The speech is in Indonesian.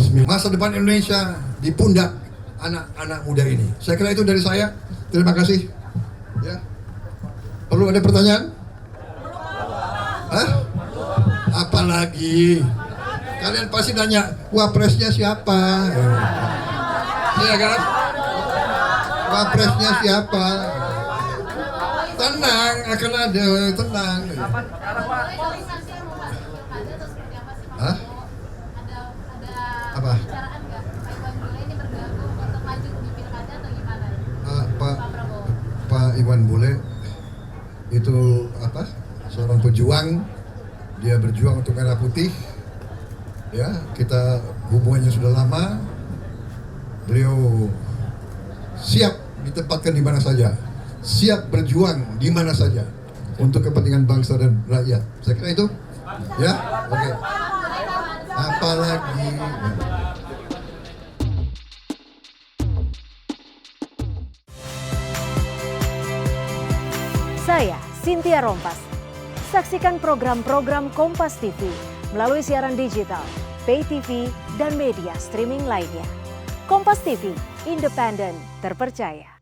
Bismillah. Masa depan Indonesia di pundak anak-anak muda ini. Saya kira itu dari saya. Terima kasih. Ya. Perlu ada pertanyaan? Hah? Apalagi? Kalian pasti nanya, wapresnya siapa? Iya kan? Wapresnya siapa? Tenang, akan ada, tenang. Hah? Apa? Pak Iwan Bule itu apa? Seorang pejuang, dia berjuang untuk merah putih. Ya, kita hubungannya sudah lama. Beliau siap ditempatkan di mana saja, siap berjuang di mana saja untuk kepentingan bangsa dan rakyat. Saya kira itu, ya, oke. Apalagi. Saya Cynthia Rompas. Saksikan program-program Kompas TV melalui siaran digital, pay TV, dan media streaming lainnya. Kompas TV, independen, terpercaya.